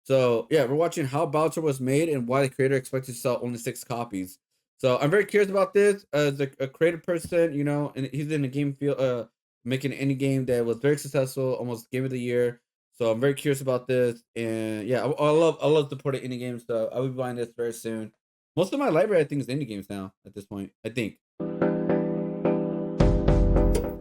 So yeah, we're watching how Balatro was made and why the creator expected to sell only 6 copies. So I'm very curious about this as a creative person, you know, and he's in the game field, making any game that was very successful, almost game of the year. So I'm very curious about this, and yeah, I love supporting indie games. So I will be buying this very soon. Most of my library, I think, is indie games now at this point. I think.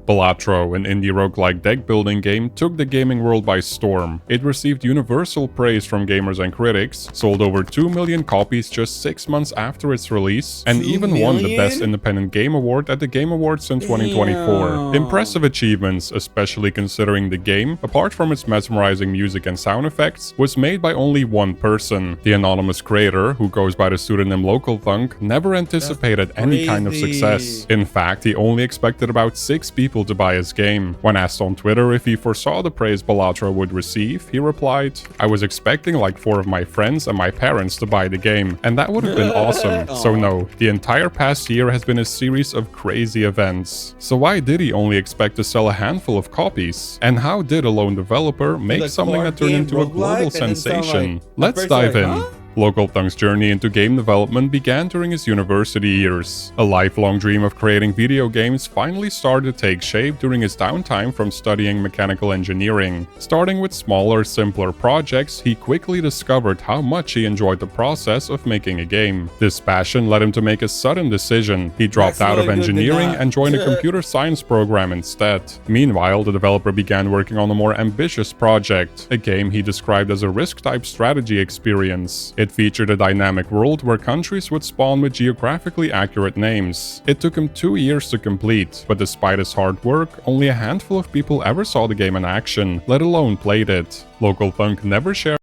Balatro, an indie roguelike deck building game, took the gaming world by storm. It received universal praise from gamers and critics, sold over 2 million copies just 6 months after its release, and Two even won the Best million? Independent Game Award at the Game Awards in 2024. Damn. Impressive achievements, especially considering the game, apart from its mesmerizing music and sound effects, was made by only one person. The anonymous creator, who goes by the pseudonym Local Thunk, never anticipated any kind of success. Crazy. In fact, he only expected about 6 people to buy his game. When asked on Twitter if he foresaw the praise Balatro would receive, he replied, "I was expecting like 4 of my friends and my parents to buy the game, and that would have been awesome." So no, the entire past year has been a series of crazy events. So why did he only expect to sell a handful of copies? And how did a lone developer make something that turned into a global sensation? Let's dive in. Local Thunk's journey into game development began during his university years. A lifelong dream of creating video games finally started to take shape during his downtime from studying mechanical engineering. Starting with smaller, simpler projects, he quickly discovered how much he enjoyed the process of making a game. This passion led him to make a sudden decision. He dropped out of engineering and joined a computer science program instead. Meanwhile, the developer began working on a more ambitious project, a game he described as a Risk-type strategy experience. It featured a dynamic world where countries would spawn with geographically accurate names. It took him 2 years to complete, but despite his hard work, only a handful of people ever saw the game in action, let alone played it. Local Thunk never shared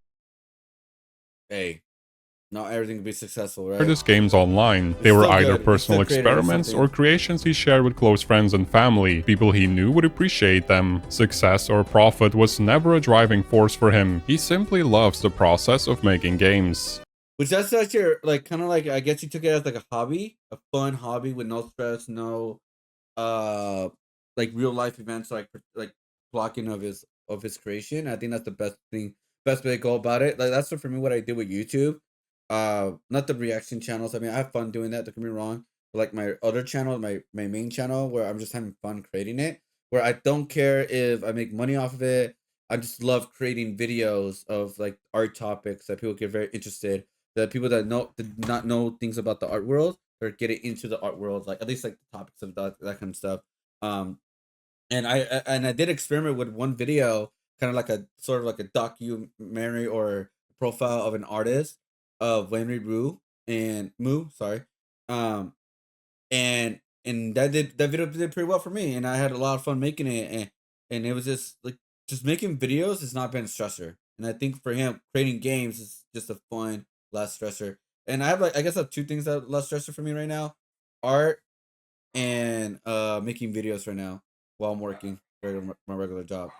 Hey, not everything can be successful, right? his games online. They It's were still either good. It's personal still creative. It's experiments or something. creations he shared with close friends and family. People he knew would appreciate them. Success or profit was never a driving force for him. He simply loves the process of making games. Which that's actually like kind of like, I guess you took it as like a hobby, a fun hobby with no stress, no uh like real life events, like blocking of his creation. I think that's the best thing, best way to go about it. Like that's for me what I did with YouTube. Not the reaction channels. I mean, I have fun doing that. Don't get me wrong. But like my other channel, my main channel, where I'm just having fun creating it, where I don't care if I make money off of it. I just love creating videos of like art topics that people get very interested. That people that did not know things about the art world or getting into the art world, like at least like the topics of that kind of stuff. Um, and I did experiment with one video, kind of like a sort of like a documentary or profile of an artist of Wenry Ru and Moo, sorry. Um, and that video did pretty well for me, and I had a lot of fun making it, and it was just like just making videos has not been a stressor, and I think for him creating games is just a fun less stressor. And I have like I guess I have 2 things that are less stressor for me right now: art and making videos right now while I'm working my regular job.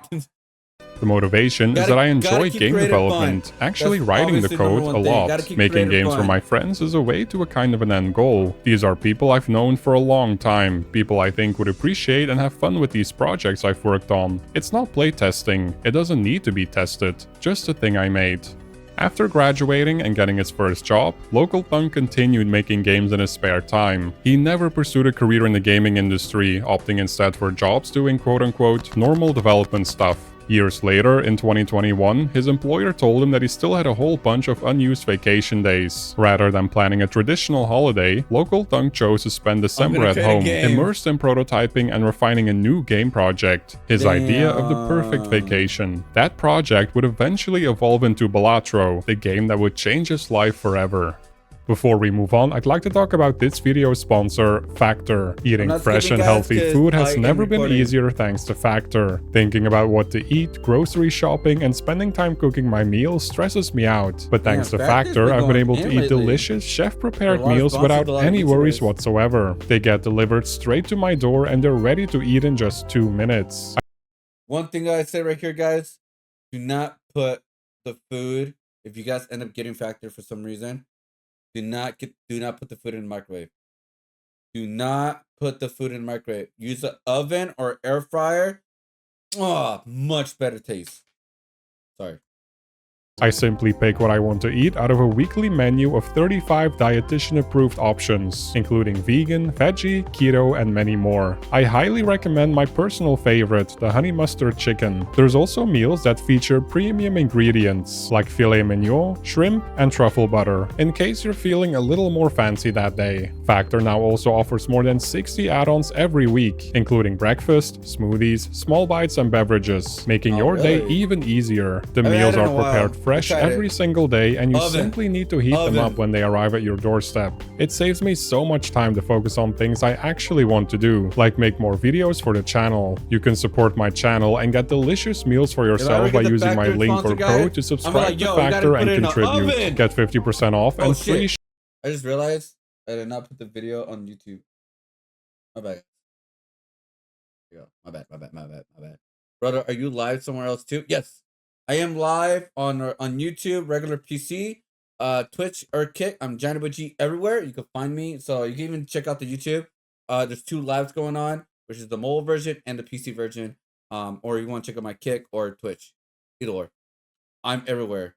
The motivation is that I Gotta enjoy keep game creative fun. development. Actually That's writing the obviously number code a one thing. Gotta lot. keep Making creative games for my fun. friends is a way to a kind of an end goal. These are people I've known for a long time, people I think would appreciate and have fun with these projects I've worked on. It's not playtesting, it doesn't need to be tested, just a thing I made. After graduating and getting his first job, Local Thunk continued making games in his spare time. He never pursued a career in the gaming industry, opting instead for jobs doing quote-unquote normal development stuff. Years later, in 2021, his employer told him that he still had a whole bunch of unused vacation days. Rather than planning a traditional holiday, Local Thunk chose to spend December at home, immersed in prototyping and refining a new game project. His idea of the perfect vacation. That project would eventually evolve into Balatro, the game that would change his life forever. Before we move on, I'd like to talk about this video's sponsor, Factor. Eating fresh and healthy food has never been easier thanks to Factor. Thinking about what to eat, grocery shopping, and spending time cooking my meals stresses me out. But thanks to Factor, I've been able to eat delicious, chef-prepared meals without any worries whatsoever. They get delivered straight to my door and they're ready to eat in just 2 minutes. One thing I say right here, guys, do not put the food, if you guys end up getting Factor for some reason, do not put the food in the microwave. Do not put the food in the microwave. Use an oven or air fryer. Oh, much better taste. Sorry. I simply pick what I want to eat out of a weekly menu of 35 dietitian-approved options, including vegan, veggie, keto, and many more. I highly recommend my personal favorite, the honey mustard chicken. There's also meals that feature premium ingredients, like filet mignon, shrimp, and truffle butter, in case you're feeling a little more fancy that day. Factor now also offers more than 60 add-ons every week, including breakfast, smoothies, small bites, and beverages, making your day even easier. The meals are prepared fresh every single day, and you simply need to heat them up when they arrive at your doorstep. It saves me so much time to focus on things I actually want to do, like make more videos for the channel. You can support my channel and get delicious meals for yourself by using my link or code to subscribe to Factor and contribute. Get 50% off and free I just realized I did not put the video on YouTube. My bad. Yeah, my bad. Brother, are you live somewhere else too? Yes. I am live on YouTube, regular PC, Twitch, or Kick. I'm JanaBG everywhere. You can find me. So you can even check out the YouTube. There's 2 lives going on, which is the mobile version and the PC version. Or you want to check out my Kick or Twitch. Either or. I'm everywhere.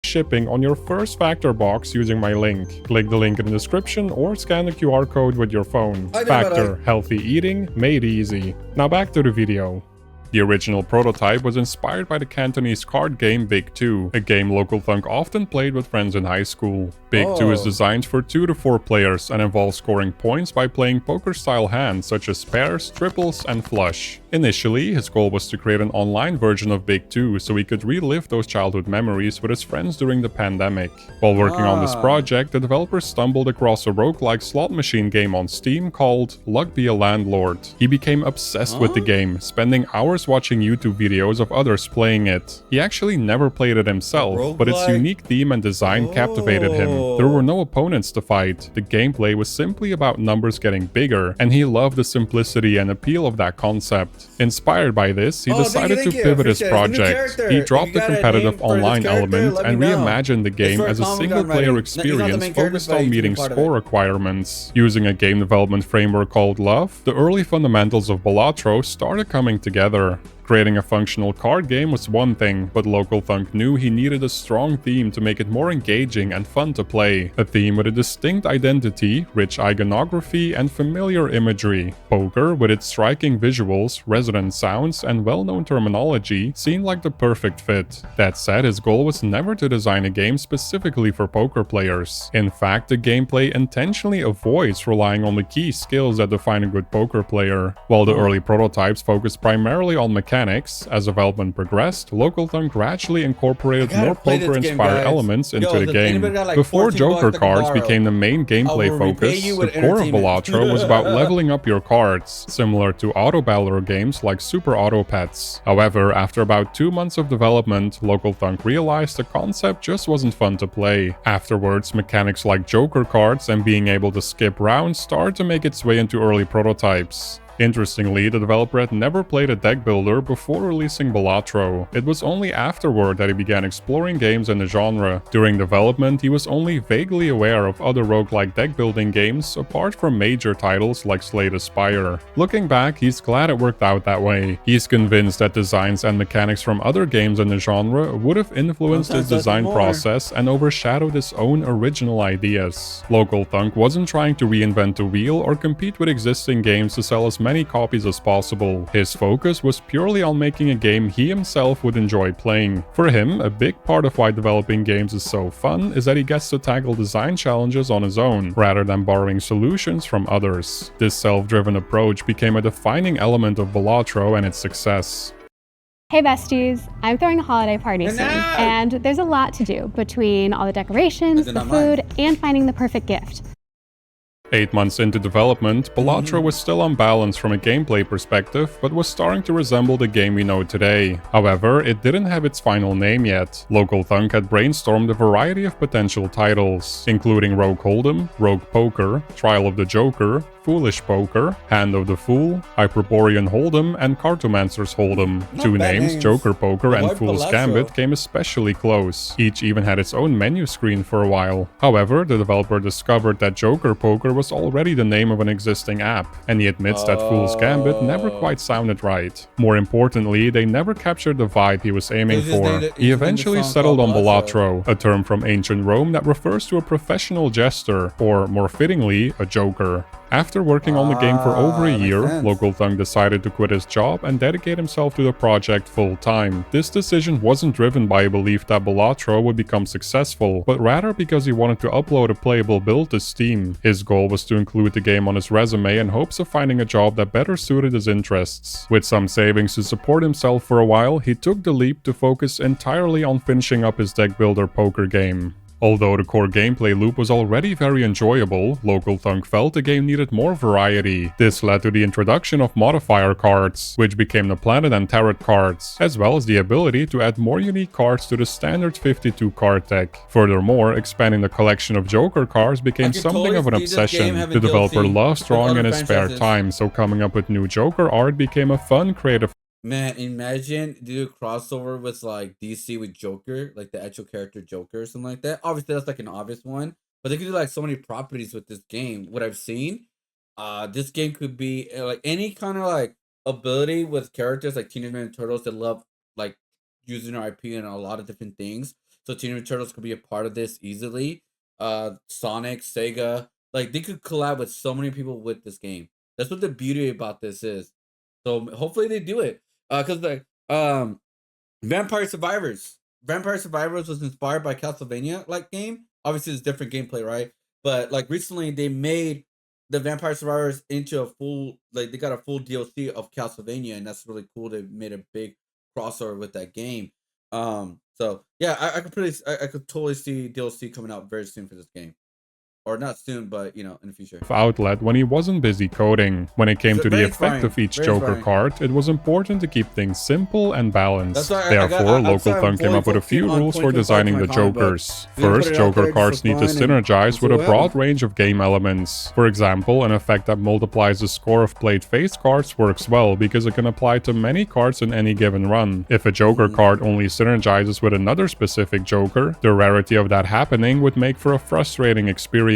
Shipping on your first Factor box using my link. Click the link in the description or scan the QR code with your phone. Factor, healthy eating made easy. Now back to the video. The original prototype was inspired by the Cantonese card game Big 2, a game Local Thunk often played with friends in high school. Big 2 is designed for 2 to 4 players and involves scoring points by playing poker-style hands such as pairs, triples, and flush. Initially, his goal was to create an online version of Big 2 so he could relive those childhood memories with his friends during the pandemic. While working on this project, the developers stumbled across a roguelike slot machine game on Steam called Luck Be a Landlord. He became obsessed with the game, spending hours watching YouTube videos of others playing it. He actually never played it himself, but its unique theme and design captivated him. There were no opponents to fight. The gameplay was simply about numbers getting bigger, and he loved the simplicity and appeal of that concept. Inspired by this, he decided to pivot his project. He dropped the competitive online element and reimagined the game as a single-player experience focused on meeting score requirements. Using a game development framework called Love, the early fundamentals of Balatro started coming together. Creating a functional card game was one thing, but Local Thunk knew he needed a strong theme to make it more engaging and fun to play. A theme with a distinct identity, rich iconography, and familiar imagery. Poker, with its striking visuals, resonant sounds, and well-known terminology, seemed like the perfect fit. That said, his goal was never to design a game specifically for poker players. In fact, the gameplay intentionally avoids relying on the key skills that define a good poker player. While the early prototypes focused primarily on mechanics, as development progressed, Local Thunk gradually incorporated more poker-inspired elements into the game. Before Joker cards became the main gameplay focus, the core of Balatro was about leveling up your cards, similar to auto battler games like Super Auto Pets. However, after about 2 months of development, Local Thunk realized the concept just wasn't fun to play. Afterwards, mechanics like Joker cards and being able to skip rounds started to make its way into early prototypes. Interestingly, the developer had never played a deck builder before releasing Balatro. It was only afterward that he began exploring games in the genre. During development, he was only vaguely aware of other roguelike deck building games apart from major titles like Slay the Spire. Looking back, he's glad it worked out that way. He's convinced that designs and mechanics from other games in the genre would have influenced his design process and overshadowed his own original ideas. Local Thunk wasn't trying to reinvent the wheel or compete with existing games to sell as many copies as possible. His focus was purely on making a game he himself would enjoy playing. For him, a big part of why developing games is so fun is that he gets to tackle design challenges on his own, rather than borrowing solutions from others. This self-driven approach became a defining element of Balatro and its success. Hey besties, I'm throwing a holiday party soon, and there's a lot to do between all the decorations, the food, and finding the perfect gift. 8 months into development, Balatro was still unbalanced from a gameplay perspective, but was starting to resemble the game we know today. However, it didn't have its final name yet. Local Thunk had brainstormed a variety of potential titles, including Rogue Hold'em, Rogue Poker, Trial of the Joker, Foolish Poker, Hand of the Fool, Hyperborean Hold'em, and Cartomancer's Hold'em. Two names, Joker Poker and Fool's Gambit, came especially close. Each even had its own menu screen for a while. However, the developer discovered that Joker Poker was already the name of an existing app, and he admits that Fool's Gambit never quite sounded right. More importantly, they never captured the vibe he was aiming for. He eventually settled on Balatro, a term from ancient Rome that refers to a professional jester, or more fittingly, a joker. After working on the game for over a year, Local Thunk decided to quit his job and dedicate himself to the project full-time. This decision wasn't driven by a belief that Balatro would become successful, but rather because he wanted to upload a playable build to Steam. His goal was to include the game on his resume in hopes of finding a job that better suited his interests. With some savings to support himself for a while, he took the leap to focus entirely on finishing up his deck builder poker game. Although the core gameplay loop was already very enjoyable, Local Thunk felt the game needed more variety. This led to the introduction of modifier cards, which became the Planet and Tarot cards, as well as the ability to add more unique cards to the standard 52 card deck. Furthermore, expanding the collection of Joker cards became something of an obsession. The developer loves drawing in his spare time, so coming up with new Joker art became a fun, creative. Man, imagine do a crossover with like DC with Joker, like the actual character Joker or something like that. Obviously, that's like an obvious one, but they could do like so many properties with this game. What I've seen, this game could be like any kind of like ability with characters like Teenage Mutant Ninja Turtles that love like using their IP and a lot of different things. So Teenage Mutant Turtles could be a part of this easily. Sonic, Sega, like they could collab with so many people with this game. That's what the beauty about this is. So hopefully they do it. Because like Vampire Survivors was inspired by Castlevania like game. Obviously it's different gameplay, right? But like recently they made the Vampire Survivors into a full, like they got a full DLC of Castlevania, and that's really cool. They made a big crossover with that game. So yeah, I could totally see DLC coming out very soon for this game. Or not soon, but, you know, in the future. Outlet when he wasn't busy coding. When it came to the effect of each Joker card, it was important to keep things simple and balanced. Therefore, Local Thunk came up with a few rules for designing the Jokers. First, Joker cards need to synergize with a broad range of game elements. For example, an effect that multiplies the score of played face cards works well because it can apply to many cards in any given run. If a Joker card only synergizes with another specific Joker, the rarity of that happening would make for a frustrating experience.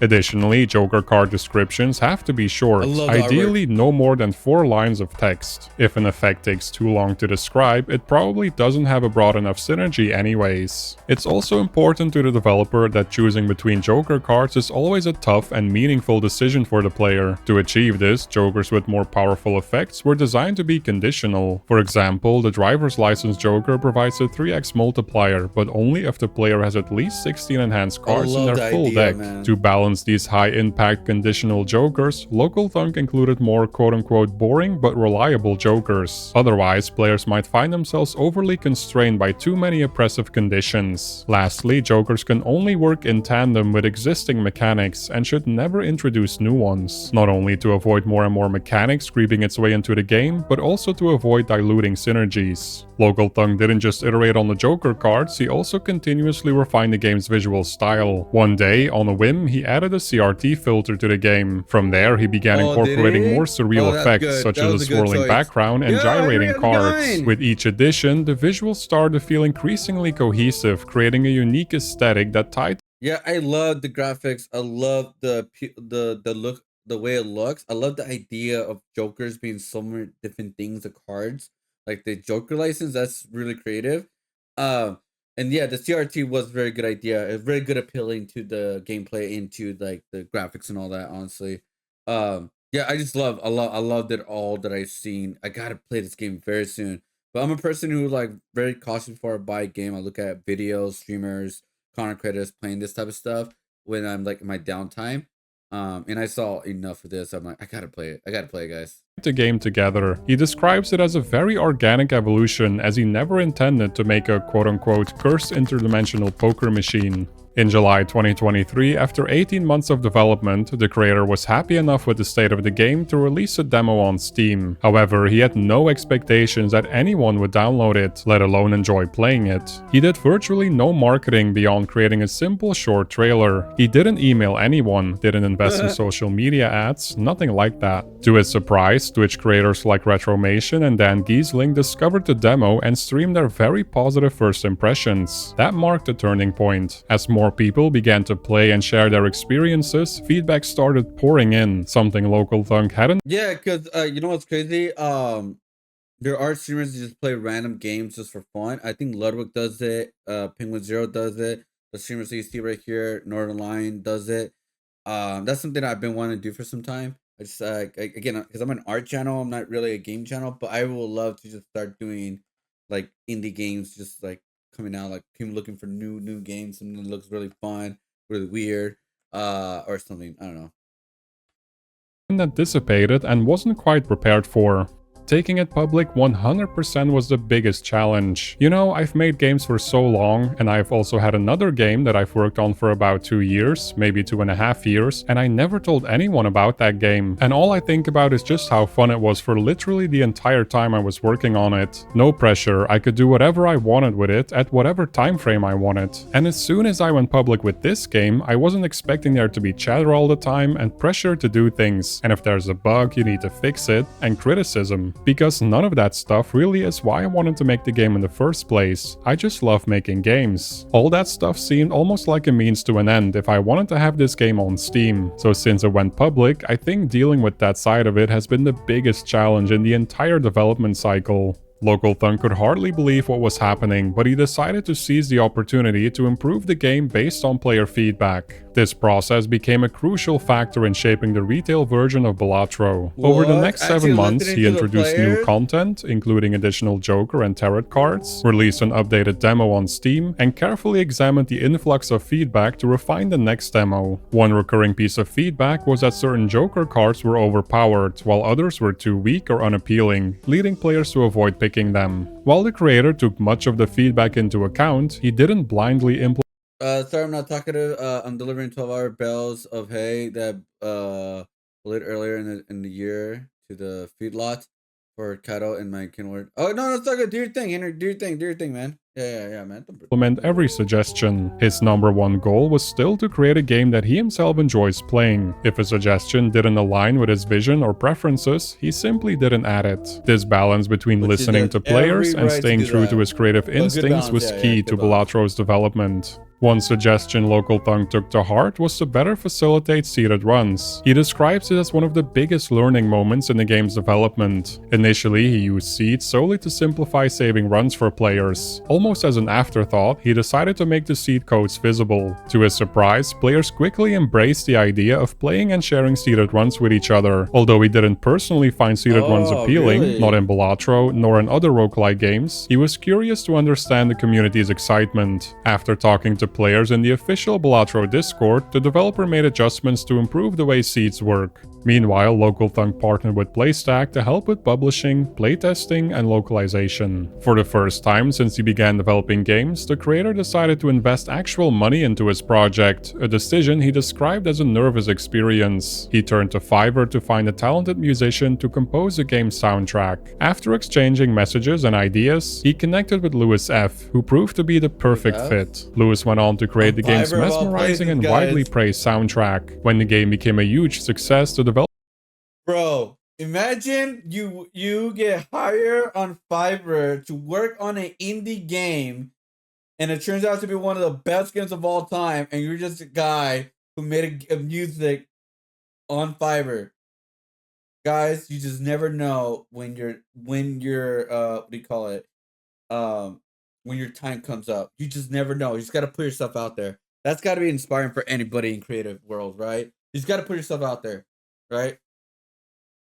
Additionally, Joker card descriptions have to be short, ideally no more than 4 lines of text. If an effect takes too long to describe, it probably doesn't have a broad enough synergy anyways. It's also important to the developer that choosing between Joker cards is always a tough and meaningful decision for the player. To achieve this, Jokers with more powerful effects were designed to be conditional. For example, the driver's license Joker provides a 3x multiplier, but only if the player has at least 16 enhanced cards in their full deck. To balance these high-impact conditional Jokers, Local Thunk included more quote-unquote boring but reliable Jokers. Otherwise, players might find themselves overly constrained by too many oppressive conditions. Lastly, Jokers can only work in tandem with existing mechanics and should never introduce new ones. Not only to avoid more and more mechanics creeping its way into the game, but also to avoid diluting synergies. Local Thunk didn't just iterate on the Joker cards, he also continuously refined the game's visual style. One day, on a whim, he added a CRT filter to the game. From there, he began incorporating more surreal effects, such as a swirling background and gyrating cards. With each addition, the visuals started to feel increasingly cohesive, creating a unique aesthetic that tied. Yeah, I love the graphics. I love the look, the way it looks. I love the idea of Jokers being so many different things, the cards. Like the Joker license, that's really creative. And yeah, the CRT was a very good idea. It's very good appealing to the gameplay and to like the graphics and all that, honestly. Yeah, I loved it all that I've seen. I gotta play this game very soon. But I'm a person who like very cautious before I buy a game. I look at videos, streamers, content creators playing this type of stuff when I'm like in my downtime. And I saw enough of this. I'm like, I gotta play it, guys. The game together. He describes it as a very organic evolution, as he never intended to make a quote-unquote cursed interdimensional poker machine. In July 2023, after 18 months of development, the creator was happy enough with the state of the game to release a demo on Steam. However, he had no expectations that anyone would download it, let alone enjoy playing it. He did virtually no marketing beyond creating a simple short trailer. He didn't email anyone, didn't invest in social media ads, nothing like that. To his surprise, Twitch creators like Retromation and ThatGuyGlen discovered the demo and streamed their very positive first impressions. That marked a turning point. As more people began to play and share their experiences, feedback started pouring in, something Local Thunk hadn't. Yeah, because you know what's crazy? There are streamers that just play random games just for fun. I think Ludwig does it. Penguin Zero does it. The streamers that you see right here, Northern Lion does it. That's something I've been wanting to do for some time. I just again, because I'm an art channel, I'm not really a game channel, but I will love to just start doing like indie games, just like coming out, like him looking for new games, something that looks really fun, really weird, or something. I don't know. Anticipated and wasn't quite prepared for. Taking it public 100% was the biggest challenge. You know, I've made games for so long, and I've also had another game that I've worked on for about 2 years, maybe 2.5 years, and I never told anyone about that game. And all I think about is just how fun it was for literally the entire time I was working on it. No pressure, I could do whatever I wanted with it at whatever time frame I wanted. And as soon as I went public with this game, I wasn't expecting there to be chatter all the time and pressure to do things. And if there's a bug, you need to fix it, and criticism. Because none of that stuff really is why I wanted to make the game in the first place. I just love making games. All that stuff seemed almost like a means to an end if I wanted to have this game on Steam. So since it went public, I think dealing with that side of it has been the biggest challenge in the entire development cycle. Local Thunk could hardly believe what was happening, but he decided to seize the opportunity to improve the game based on player feedback. This process became a crucial factor in shaping the retail version of Balatro. Over the next 7 months, he introduced new content, including additional Joker and Tarot cards, released an updated demo on Steam, and carefully examined the influx of feedback to refine the next demo. One recurring piece of feedback was that certain Joker cards were overpowered, while others were too weak or unappealing, leading players to avoid picking them. While the creator took much of the feedback into account, he didn't blindly implement. Sorry, I'm not talkative. I'm delivering 12-hour bales of hay that lit earlier in the year to the feedlot for cattle in my kinward. Oh no, it's not good. Do your thing, Henry. Do your thing, man. Yeah, man. Implement every suggestion. His number one goal was still to create a game that he himself enjoys playing. If a suggestion didn't align with his vision or preferences, he simply didn't add it. This balance between listening to players and staying true to his creative instincts was key to Balatro's development. One suggestion Local Thunk took to heart was to better facilitate seated runs. He describes it as one of the biggest learning moments in the game's development. Initially, he used seats solely to simplify saving runs for players. Almost as an afterthought, he decided to make the seat codes visible. To his surprise, players quickly embraced the idea of playing and sharing seated runs with each other. Although he didn't personally find seated runs appealing, not in Balatro nor in other roguelike games, he was curious to understand the community's excitement. After talking to players in the official Balatro Discord, the developer made adjustments to improve the way seats work. Meanwhile, Local Thunk partnered with PlayStack to help with publishing, playtesting, and localization. For the first time since he began developing games, the creator decided to invest actual money into his project, a decision he described as a nervous experience. He turned to Fiverr to find a talented musician to compose the game's soundtrack. After exchanging messages and ideas, he connected with Lewis F., who proved to be the perfect fit. Lewis went on to create the game's mesmerizing and widely praised soundtrack. When the game became a huge success, the developer. Bro, imagine you get hired on Fiverr to work on an indie game, and it turns out to be one of the best games of all time, and you're just a guy who made a music on Fiverr. Guys, you just never know when your when your time comes up. You just never know. You just gotta put yourself out there. That's gotta be inspiring for anybody in creative world, right? You just gotta put yourself out there, right?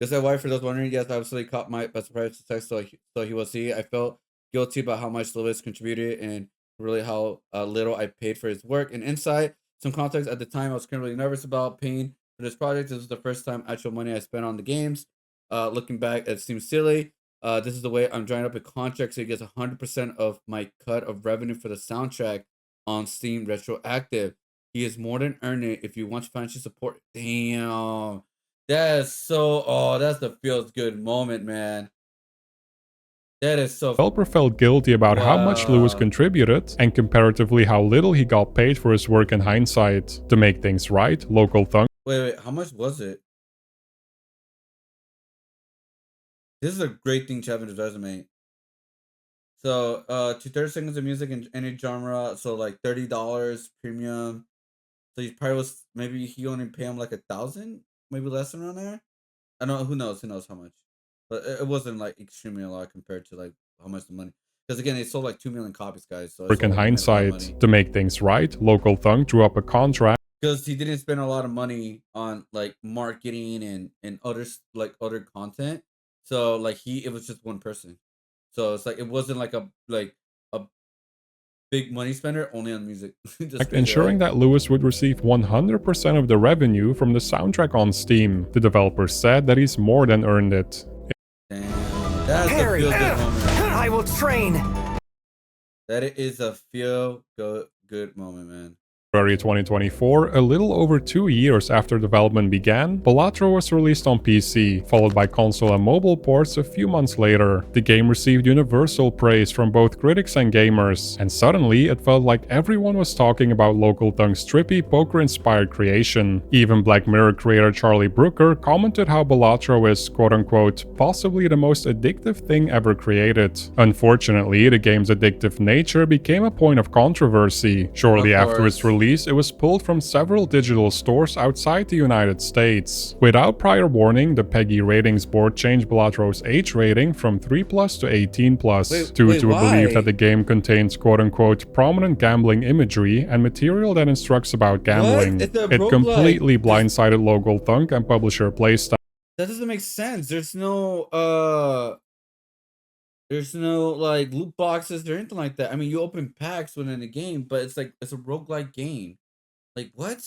Just that why, for those wondering, yes, I obviously caught my by surprise to text, so he will see. I felt guilty about how much Lewis contributed and really how little I paid for his work and insight. Some context: at the time, I was currently nervous about paying for this project. This was the first time actual money I spent on the games. Looking back, it seems silly. This is the way I'm drawing up a contract so he gets 100% of my cut of revenue for the soundtrack. on Steam retroactive. He has more than earned it if you want financial support. Damn. That's so, oh, that's the feels good moment, man. That is so, Developer felt guilty about how much Lewis wow. contributed and comparatively how little he got paid for his work in hindsight. To make things right, Local Thunk. Wait, how much was it? This is a great thing to have in his resume. So, 30 seconds of music in any genre. So, like $30 premium. So he probably was, maybe he only pay him like 1,000, maybe less around there. I don't know. Who knows how much? But it wasn't like extremely a lot compared to like how much the money. Because again, they sold like 2 million copies, guys. So it's Work in like he made a lot of hindsight. money. To make things right, Local Thunk drew up a contract Because he didn't spend a lot of money on like marketing and other content. So like it was just one person. So it's like it wasn't like a big money spender only on music. Just crazy, ensuring right? that Lewis would receive 100% of the revenue from the soundtrack on Steam. The developer said that he's more than earned it. Damn, that's Harry, a feel good moment. I will train. That is a feel good moment, man. February 2024, a little over 2 years after development began, Balatro was released on PC, followed by console and mobile ports a few months later. The game received universal praise from both critics and gamers, and suddenly it felt like everyone was talking about Local Thunk's trippy poker-inspired creation. Even Black Mirror creator Charlie Brooker commented how Balatro is, quote-unquote, possibly the most addictive thing ever created. Unfortunately, the game's addictive nature became a point of controversy. Shortly after its release, it was pulled from several digital stores outside the United States. Without prior warning, the PEGI ratings board changed Balatro's age rating from 3+ to 18+, due to a belief that the game contains quote-unquote prominent gambling imagery and material that instructs about gambling. It completely blindsided Local Thunk and publisher PlayStation. That doesn't make sense. There's no like loot boxes or anything like that. I mean, you open packs within a game, but it's like it's a roguelike game. Like what?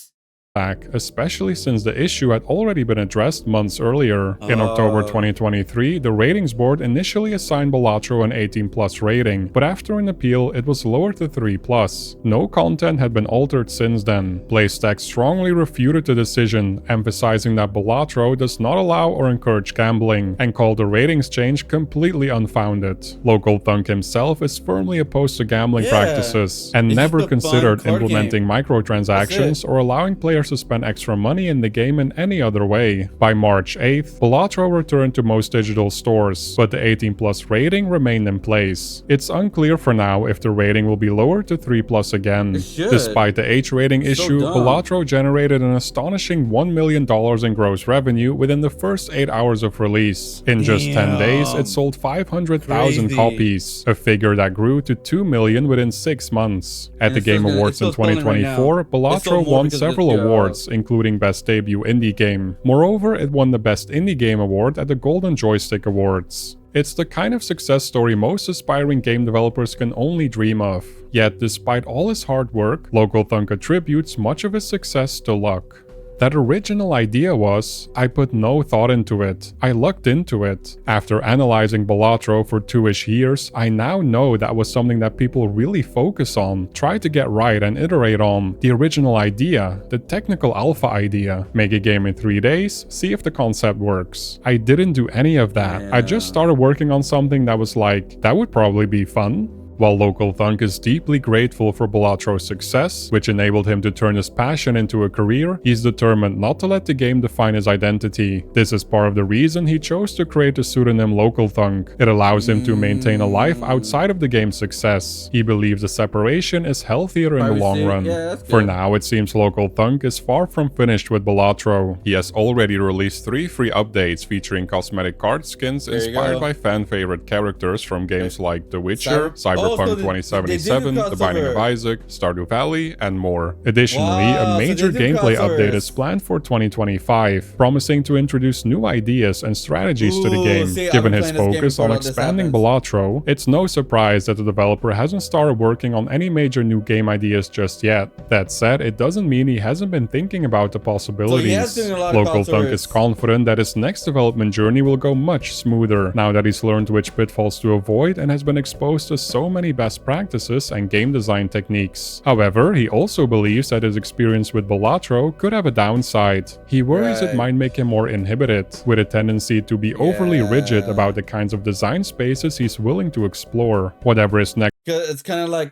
Especially since the issue had already been addressed months earlier. In October 2023, the ratings board initially assigned Balatro an 18+ rating, but after an appeal, it was lowered to 3+. No content had been altered since then. PlayStation strongly refuted the decision, emphasizing that Balatro does not allow or encourage gambling, and called the ratings change completely unfounded. Local Thunk himself is firmly opposed to gambling practices, and never considered implementing microtransactions or allowing players to spend extra money in the game in any other way. By March 8th, Balatro returned to most digital stores, but the 18+ rating remained in place. It's unclear for now if the rating will be lowered to 3+ again. Despite the age rating issue, Balatro generated an astonishing $1 million in gross revenue within the first 8 hours of release. In just 10 days, it sold 500,000 copies, a figure that grew to 2 million within 6 months. At the Game Awards in 2024, Balatro won several awards, including Best Debut Indie Game. Moreover, it won the Best Indie Game Award at the Golden Joystick Awards. It's the kind of success story most aspiring game developers can only dream of. Yet, despite all his hard work, Local Thunk attributes much of his success to luck. That original idea was, I put no thought into it. I lucked into it. After analyzing Balatro for 2-ish years, I now know that was something that people really focus on, try to get right and iterate on. The original idea, the technical alpha idea. Make a game in 3 days, see if the concept works. I didn't do any of that. I just started working on something that was like, that would probably be fun. While Local Thunk is deeply grateful for Balatro's success, which enabled him to turn his passion into a career, he's determined not to let the game define his identity. This is part of the reason he chose to create the pseudonym Local Thunk. It allows him to maintain a life outside of the game's success. He believes the separation is healthier in the long run. For now, it seems Local Thunk is far from finished with Balatro. He has already released 3 free updates featuring cosmetic card skins inspired by fan-favorite characters from games like The Witcher, Cyberpunk 2077, The Binding of Isaac, Stardew Valley, and more. Additionally, a major gameplay update is planned for 2025, promising to introduce new ideas and strategies to the game. Given his focus on expanding Balatro, it's no surprise that the developer hasn't started working on any major new game ideas just yet. That said, it doesn't mean he hasn't been thinking about the possibilities. Local Thunk is confident that his next development journey will go much smoother, now that he's learned which pitfalls to avoid and has been exposed to so many best practices and game design techniques. However, he also believes that his experience with Balatro could have a downside. He worries it Right. might make him more inhibited, with a tendency to be overly rigid Yeah. about the kinds of design spaces he's willing to explore. Whatever his next It's kind of like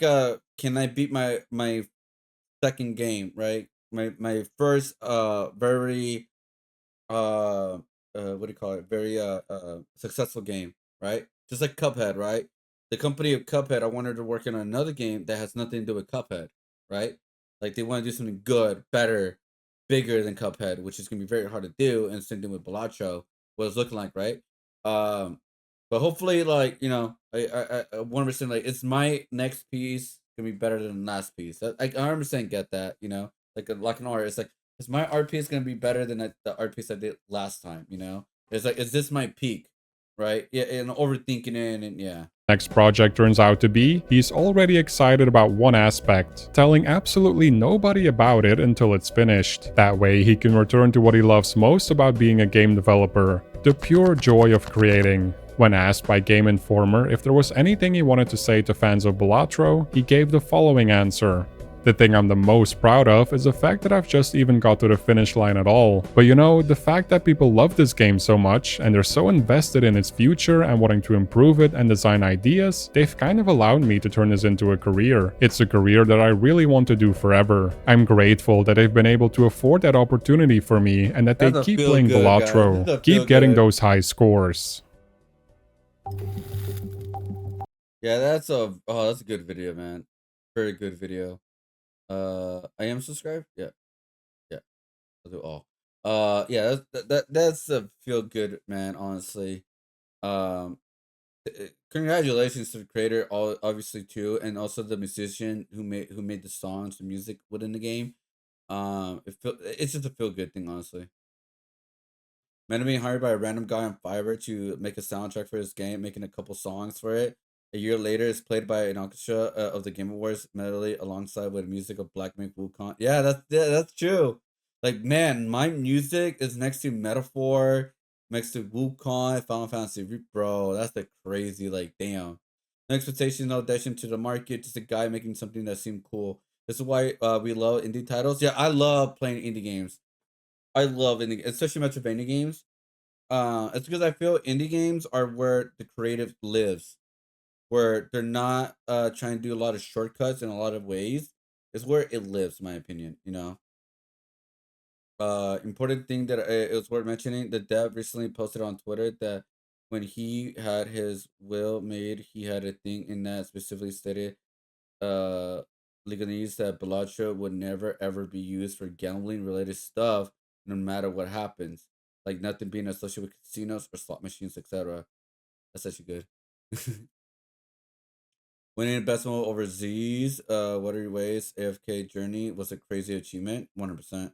can I beat my second game, right? My first very what do you call it? Very successful game, right? Just like Cuphead, right? The company of Cuphead, I wanted to work on another game that has nothing to do with Cuphead, right? Like they want to do something good, better, bigger than Cuphead, which is gonna be very hard to do. And same thing with Balatro, what it's looking like, right? Um, but hopefully, like you know, I 100% like it's my next piece gonna be better than the last piece. I 100% get that, you know, like an art. It's like is my art piece gonna be better than the art piece I did last time? You know, it's like, is this my peak? Right? Yeah, and overthinking it, and yeah. next project turns out to be, he's already excited about one aspect, telling absolutely nobody about it until it's finished. That way, he can return to what he loves most about being a game developer, the pure joy of creating. When asked by Game Informer if there was anything he wanted to say to fans of Balatro, he gave the following answer. The thing I'm the most proud of is the fact that I've just even got to the finish line at all. But you know, the fact that people love this game so much and they're so invested in its future and wanting to improve it and design ideas, they've kind of allowed me to turn this into a career. It's a career that I really want to do forever. I'm grateful that they've been able to afford that opportunity for me and that they That's a keep feel playing good, guys. That's Balatro, a feel keep getting good. those high scores. Yeah, that's a good video, man. Very good video. I am subscribed. Yeah, yeah. I'll do all. Yeah, that's a feel good, man. Honestly, um, congratulations to the creator, all obviously too, and also the musician who made the songs, the music within the game. It's just a feel good thing, honestly. Man being hired by a random guy on Fiverr to make a soundtrack for his game, making a couple songs for it. A year later, it's played by an orchestra of the Game Awards medley alongside with music of Black Myth Wukong. Yeah, that's true. Like, man, my music is next to Metaphor, next to Wukong, Final Fantasy. Bro, that's the crazy, like, damn. No expectation, no addition to the market, just a guy making something that seemed cool. This is why we love indie titles. Yeah, I love playing indie games. I love indie, especially Metroidvania games. It's because I feel indie games are where the creative lives, where they're not trying to do a lot of shortcuts in a lot of ways. It's where it lives, in my opinion. You know, important thing that it was worth mentioning. The dev recently posted on Twitter that when he had his will made, he had a thing in that specifically stated uh legalese that Balatro would never ever be used for gambling related stuff, no matter what happens. Like nothing being associated with casinos or slot machines, etc. That's actually good. Winning investment overseas, what are your ways? AFK journey was a crazy achievement. 100%.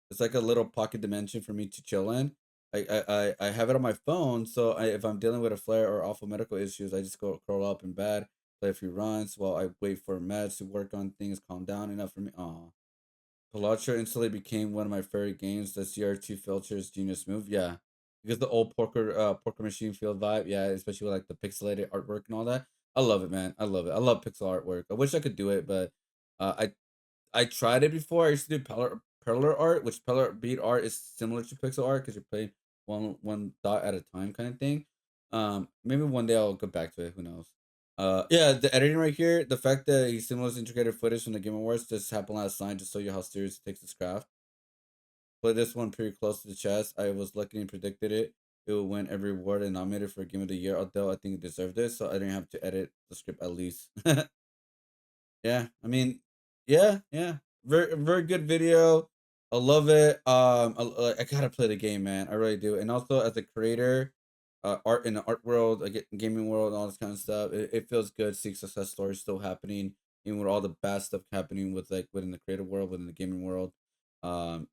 It's like a little pocket dimension for me to chill in. I have it on my phone, so if I'm dealing with a flare or awful medical issues, I just go curl up in bed, play a few runs while I wait for meds to work on things, calm down enough for me. Aw. Balatro instantly became one of my favorite games. The CR2 filters genius move, yeah. Because the old poker machine field vibe, yeah, especially with like the pixelated artwork and all that. I love it, man. I love it. I love pixel artwork. I wish I could do it, but I tried it before. I used to do parallel art, which parallel beat art is similar to pixel art because you're playing one dot at a time kind of thing. Maybe one day I'll go back to it. Who knows? Yeah, the editing right here, the fact that he simulates integrated footage from the Game Awards just happened last night to show you how serious he takes this craft. Play this one pretty close to the chest. I was lucky and predicted it. It would win every award and nominated for Game of the Year, although I think it deserved it, so I didn't have to edit the script at least. Yeah, I mean, yeah, very good video. I love it. I gotta play the game, man. I really do. And also as a creator, art in the art world, gaming world, and all this kind of stuff, it feels good seeing success stories still happening, even with all the bad stuff happening with like within the creative world, within the gaming world. And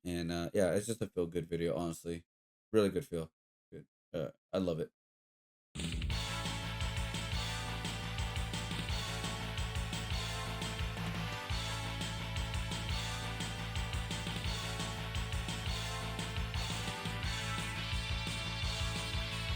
yeah, it's just a feel good video, honestly. Really good feel. Good. I love it.